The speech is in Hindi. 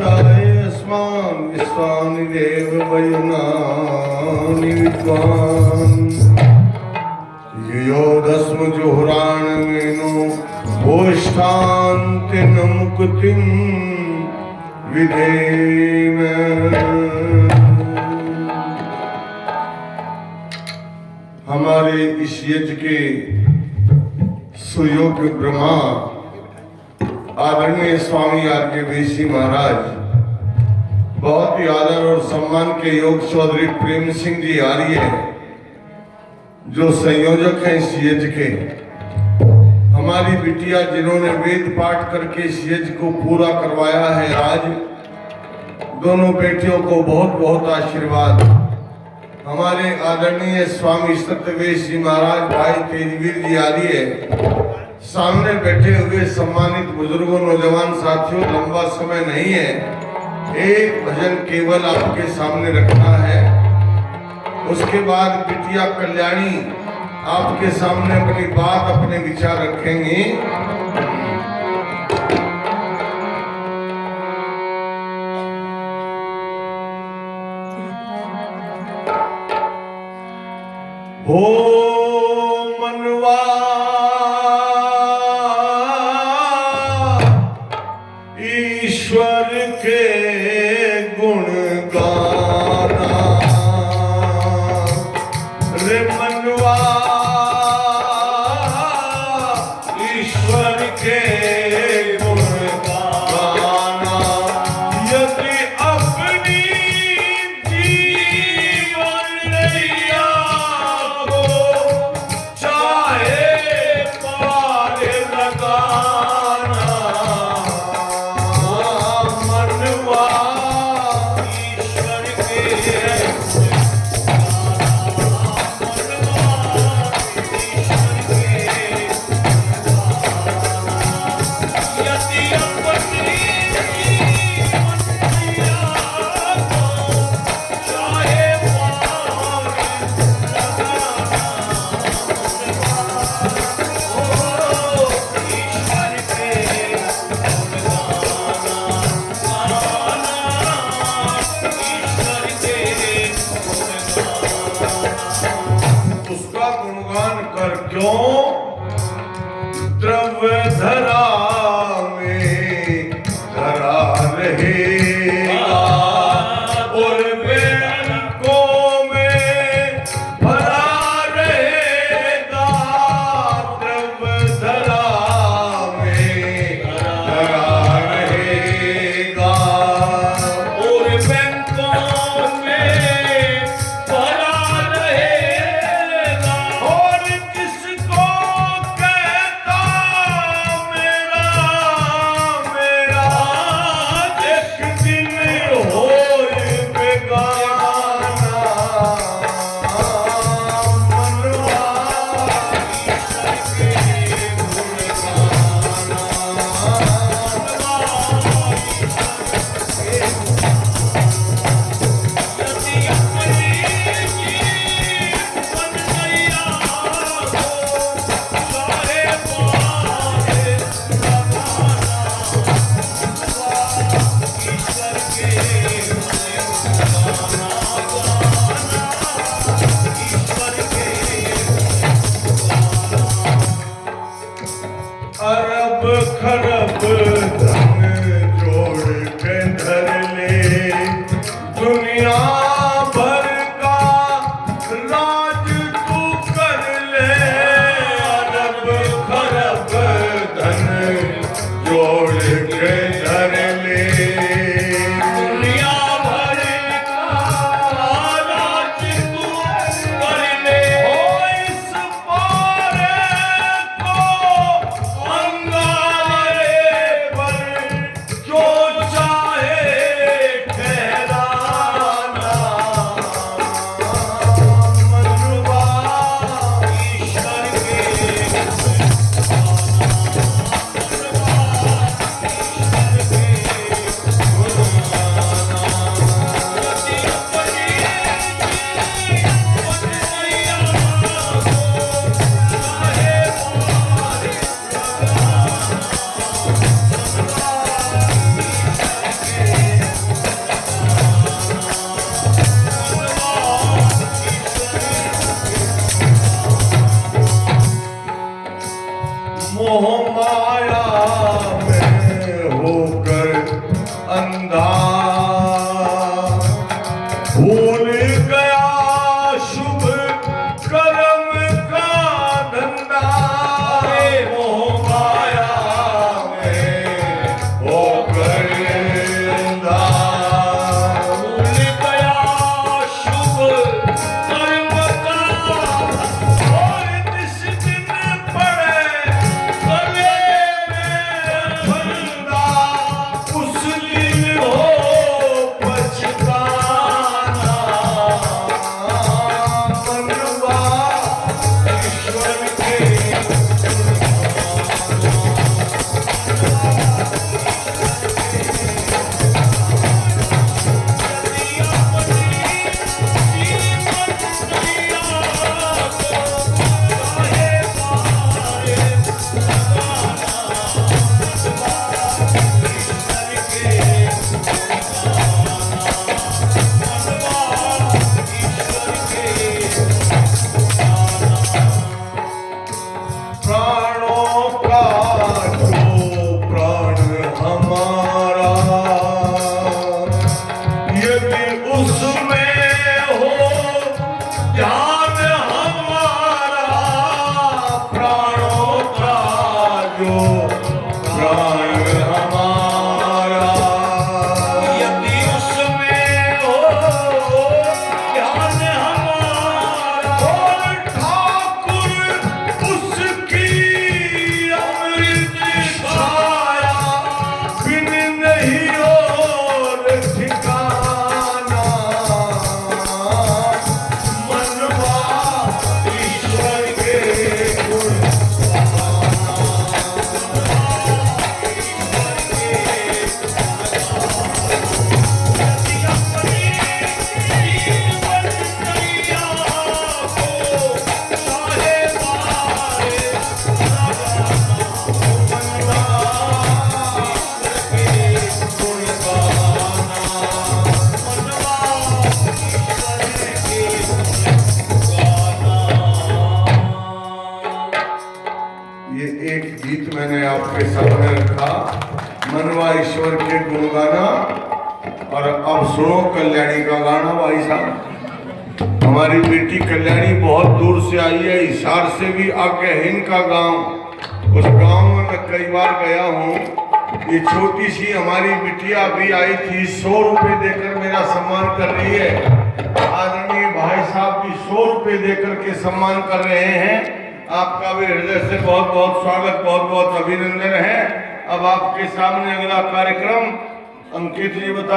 अस्मान् विश्वानि देव वयुनानि विद्वान् यो दस्म जुहुराण मेनो गोष्ठान्ति न मुक्तिं विधेम। हमारे इस यज्ञ के सुयोग्य ब्रह्मा आदरणीय स्वामी आर्य वेशी महाराज, बहुत ही आदर और सम्मान के योग चौधरी प्रेम सिंह जी आर्य जो संयोजक हैं इस यज्ञ के, हमारी बिटिया जिन्होंने वेद पाठ करके इस यज्ञ को पूरा करवाया है, आज दोनों बेटियों को बहुत बहुत आशीर्वाद। हमारे आदरणीय स्वामी सत्यवेश जी महाराज, भाई तेजवीर जी आर्य, सामने बैठे हुए सम्मानित बुजुर्गों, नौजवान साथियों, लंबा समय नहीं है, एक भजन केवल आपके सामने रखना है। उसके बाद बिटिया कल्याणी आपके सामने अपनी बात, अपने विचार रखेंगी। हो मनवा ईश्वर के गुण गाना, रे मनवा ईश्वर के गुण गाना, यदि अपनी जीवन नैया को चाहे पार लगाना, मनवा ईश्वर के उसका गुणगान कर, क्यों द्रव्य धरा में धरा रहेगा और बैंकों में भरा रहेगा, द्रव्य धरा में धरा रहेगा और बैंकों में भरा रहेगा। और किसको कहता मेरा मेरा, देख और अब सुनो कल्याणी का गाना भाई साहब। हमारी बेटी कल्याणी बहुत दूर से आई है, हिसार से भी आगे है इनका गांव। उस गांव में मैं कई बार गया हूँ। ये छोटी सी हमारी बिटिया भी आई थी, 100 रुपए देकर मेरा सम्मान कर रही है। आदरणीय भाई साहब भी 100 रुपए देकर के सम्मान कर रहे हैं। आपका भी हृदय से बहुत बहुत स्वागत, बहुत बहुत अभिनंदन है। अब आपके सामने अगला कार्यक्रम अंकित जी बता